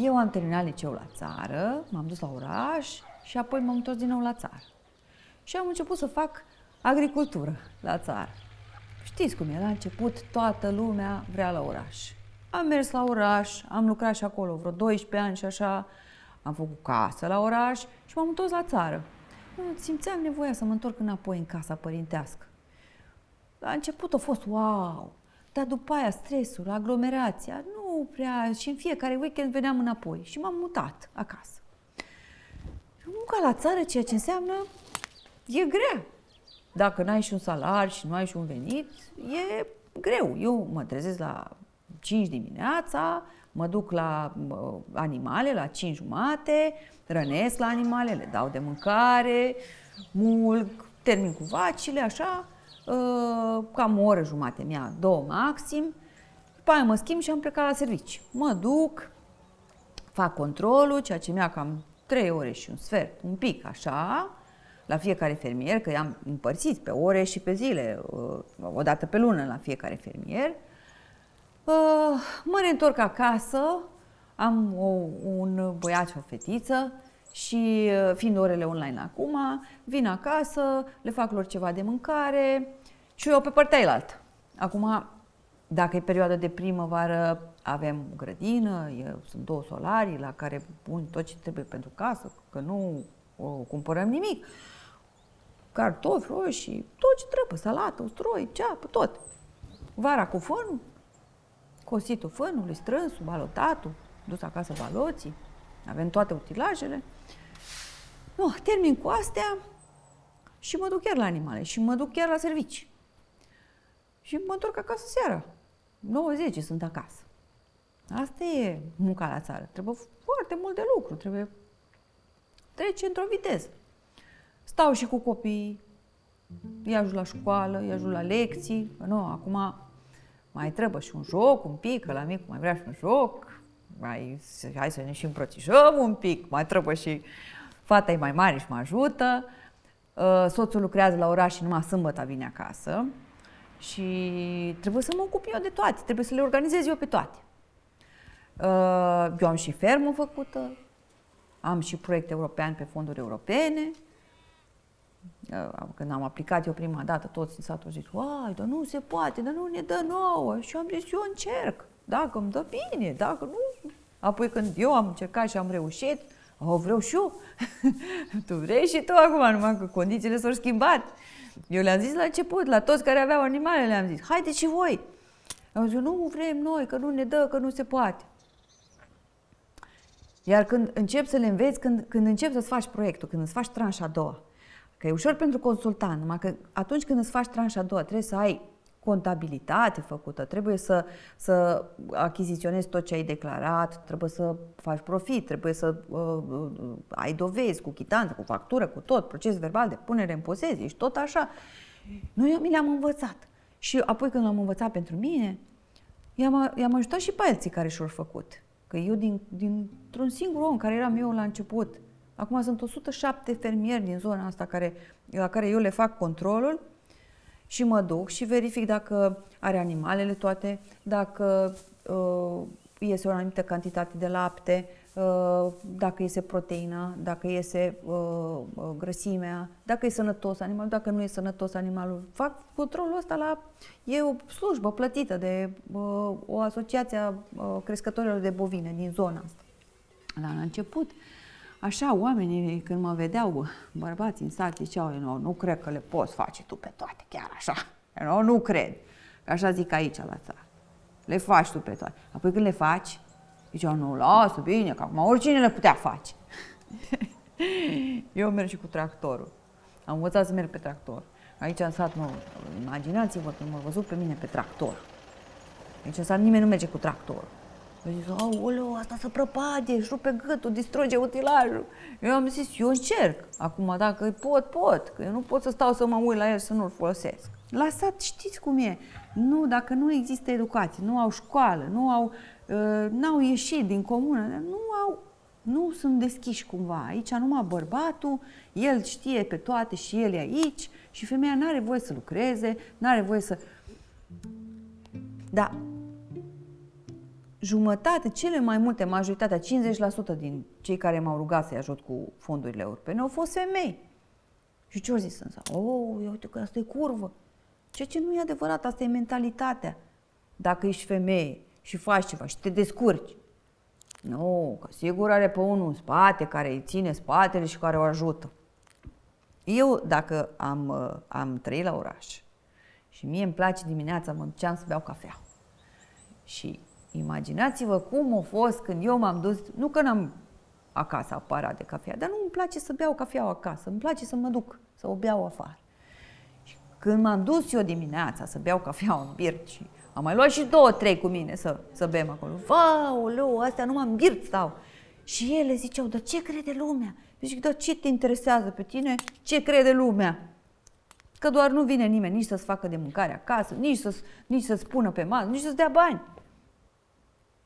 Eu am terminat liceul la țară, m-am dus la oraș și apoi m-am întors din nou la țară. Și am început să fac agricultură la țară. Știți cum e, la început toată lumea vrea la oraș. Am mers la oraș, am lucrat și acolo vreo 12 ani și așa, am făcut casă la oraș și m-am întors la țară. Simțeam nevoia să mă întorc înapoi în casa părintească. La început a fost wow, dar după aia stresul, aglomerația, nu prea, și în fiecare weekend veneam înapoi și m-am mutat acasă. Munca la țară, ceea ce înseamnă, e grea. Dacă n-ai și un salariu și nu ai și un venit, e greu. Eu mă trezesc la 5 dimineața, mă duc la animale la 5 jumate, rănesc la animale, le dau de mâncare, mulg, termin cu vacile, așa, cam o oră jumate mea, 2 maxim, după aia mă schimb și am plecat la servici. Mă duc, fac controlul, ceea ce mi-a cam 3 ore și un sfert, un pic așa, la fiecare fermier, că i-am împărțit pe ore și pe zile, o dată pe lună la fiecare fermier. Mă reîntorc acasă, am un băiat și o fetiță și fiind orele online acum, vin acasă, le fac lor ceva de mâncare și eu pe partea ailaltă. Acum, dacă e perioada de primăvară, avem grădină, sunt 2 solarii la care pun tot ce trebuie pentru casă, că nu cumpărăm nimic. Cartofi, roșii, tot ce trebuie, salată, usturoi, ceapă, tot. Vara cu fânul, cositul fânului, strânsul, balotatul, dus acasă baloții, avem toate utilajele. Termin cu astea și mă duc chiar la animale și mă duc chiar la servici. Și mă întorc acasă seara. 9-10 sunt acasă. Asta e munca la țară. Trebuie foarte mult de lucru, trebuie trece într-o viteză. Stau și cu copiii, îi ajut la școală, îi ajut la lecții. Acum mai trebuie și un joc, un pic, că la micul mai vrea și un joc. Hai să ne și îmbrățișăm un pic, mai trebuie și fata e mai mare și mă ajută. Soțul lucrează la oraș și numai sâmbătă vine acasă. Și trebuie să mă ocup eu de toate, trebuie să le organizez eu pe toate. Eu am și fermă făcută, am și proiect european pe fonduri europene. Când am aplicat eu prima dată, toți în satul au zis, uai, dar nu se poate, dar nu ne dă nouă. Și eu am zis, eu încerc, dacă îmi dă bine, dacă nu. Apoi când eu am încercat și am reușit, vreau și eu. Tu vrei și tu acum, numai că condițiile s-au schimbat. Eu le-am zis la început, la toți care aveau animale, le-am zis, haideți și voi. Au zis, nu vrem noi, că nu ne dă, că nu se poate. Iar când încep să le înveți, când începi să-ți faci proiectul, când îți faci tranșa a doua, că e ușor pentru consultant, numai că atunci când îți faci tranșa a doua, trebuie să ai contabilitate făcută, trebuie să achiziționezi tot ce ai declarat, trebuie să faci profit, trebuie să ai dovezi cu chitanță, cu factură, cu tot, proces verbal de punere în posesie și tot așa. Noi mi le-am învățat. Și apoi când l-am învățat pentru mine, i-am ajutat și pe alții care și-au făcut. Că eu dintr-un singur om care eram eu la început, acum sunt 107 fermieri din zona asta la care eu le fac controlul și mă duc și verific dacă are animalele toate, dacă iese o anumită cantitate de lapte, dacă iese proteina, dacă iese grăsimea, dacă e sănătos animalul, dacă nu e sănătos animalul. Fac controlul ăsta e o slujbă plătită de o asociație a crescătorilor de bovine din zona asta. La început, așa, oamenii când mă vedeau, bărbații în sat, ziceau, nu cred că le poți face tu pe toate, chiar așa. Nu cred. Așa zic aici la țară. Le faci tu pe toate. Apoi când le faci, ziceau, nu, lasă, bine, că acum oricine le putea face. Eu merg și cu tractorul. Am învățat să merg pe tractor. Aici în sat, imaginați-vă când m-a văzut pe mine pe tractor. Aici în sat nimeni nu merge cu tractorul. Eu zic, aoleu, asta se prăpade, își rupe gâtul, distruge utilajul. Eu am zis, eu încerc. Acum, dacă pot, că eu nu pot să stau să mă uit la el să nu-l folosesc. La sat știți cum e. Nu, dacă nu există educație, nu au școală, n-au ieșit din comună, nu sunt deschiși cumva. Aici numai bărbatul, el știe pe toate și el e aici și femeia n-are voie să lucreze, n-are voie să... Da. jumătate, cele mai multe, majoritatea, 50% din cei care m-au rugat să-i ajut cu fondurile europene au fost femei. Și ce au zis însă? Uite că asta e curvă. Ceea ce nu e adevărat, asta e mentalitatea. Dacă ești femeie și faci ceva și te descurci, nu, că sigur are pe unul în spate care îi ține spatele și care o ajută. Eu, dacă am trăit la oraș și mie îmi place dimineața, mă duceam să beau cafea. Și imaginați-vă cum a fost când eu m-am dus, nu că n-am acasă aparat de cafea, dar nu îmi place să beau cafea acasă, îmi place să mă duc, să o beau afară. Și când m-am dus eu dimineața să beau cafea în birt și am mai luat și 2-3 cu mine să bem acolo. Aoleu, astea numai în birt stau. Și ele ziceau, dar ce crede lumea? Eu zic, dar ce te interesează pe tine? Ce crede lumea? Că doar nu vine nimeni nici să-ți facă de mâncare acasă, nici să-ți pună pe masă, nici să-ți dea bani.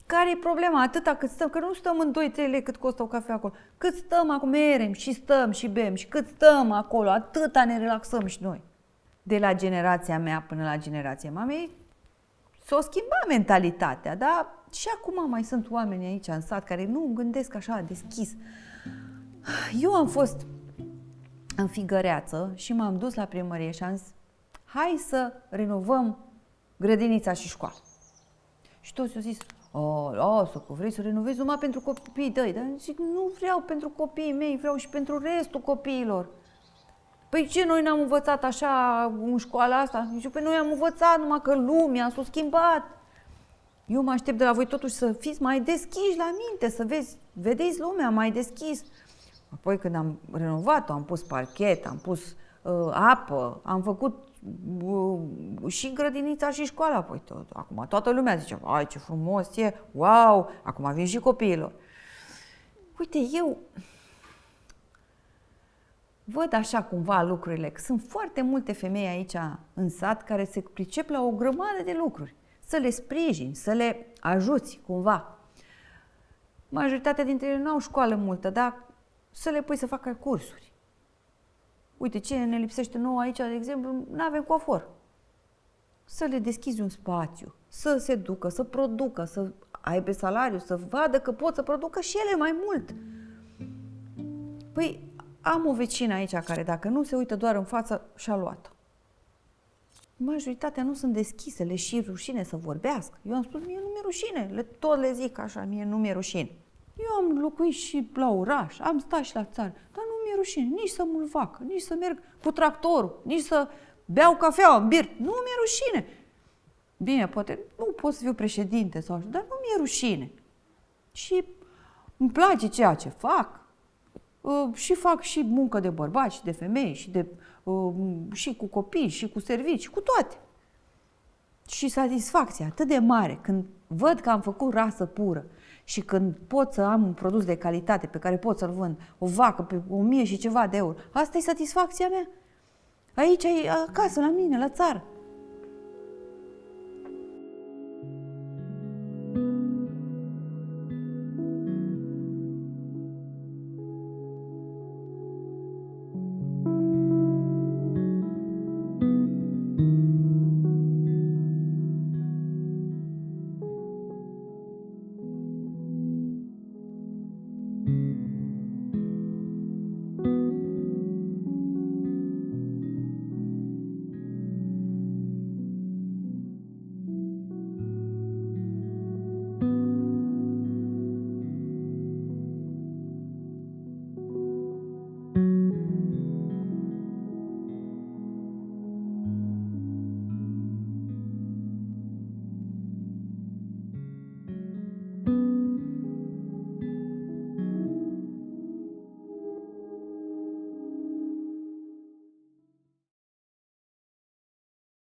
Care e problema? Atâta cât stăm, că nu stăm în 2-3 lei cât costă o cafea acolo. Cât stăm acum, merem și stăm și bem și cât stăm acolo, atâta ne relaxăm și noi. De la generația mea până la generația mamei s-a schimbat mentalitatea, dar și acum mai sunt oameni aici în sat care nu gândesc așa deschis. Eu am fost în Figăreață și m-am dus la primărie și am zis, hai să renovăm grădinița și școala. Și toți au zis, lasă că vrei să renovezi numai pentru copiii tăi. Dar zic, nu vreau pentru copiii mei, vreau și pentru restul copiilor. Păi ce, noi n-am învățat așa în școala asta? Zic, păi noi am învățat numai că lumea s-a schimbat. Eu mă aștept de la voi totuși să fiți mai deschiși la minte, să vedeți lumea mai deschis. Apoi când am renovat-o, am pus parchet, am pus apă, am făcut și grădinița și școala. Păi acum toată lumea zice, ai ce frumos e, wow, acum vin și copiilor. Uite, eu văd așa cumva lucrurile, că sunt foarte multe femei aici în sat care se pricep la o grămadă de lucruri. Să le sprijini, să le ajuți cumva. Majoritatea dintre ele nu au școală multă, dar să le pui să facă cursuri. Uite, ce ne lipsește nouă aici, de exemplu, nu avem coafor. Să le deschizi un spațiu, să se ducă, să producă, să aibă salariu, să vadă că pot să producă și ele mai mult. Păi, am o vecină aici care dacă nu se uită doar în față, și-a luat-o. Majoritatea nu sunt deschise, le și rușine să vorbească. Eu am spus, mie nu mi-e rușine, tot le zic așa, mie nu mi-e rușine. Eu am locuit și la oraș, am stat și la țară, dar nu mi-e rușine nici să mulvac, nici să merg cu tractorul, nici să beau cafea în birt. Nu mi-e rușine. Bine, poate nu pot să fiu președinte sau așa, dar nu mi-e rușine. Și îmi place ceea ce fac. Și fac și muncă de bărbați și de femei și cu copii și cu servicii, cu toate. Și satisfacția atât de mare când văd că am făcut rasă pură și când pot să am un produs de calitate pe care pot să-l vând, o vacă pe 1000 și ceva de euro, asta e satisfacția mea. Aici, acasă, la mine, la țară.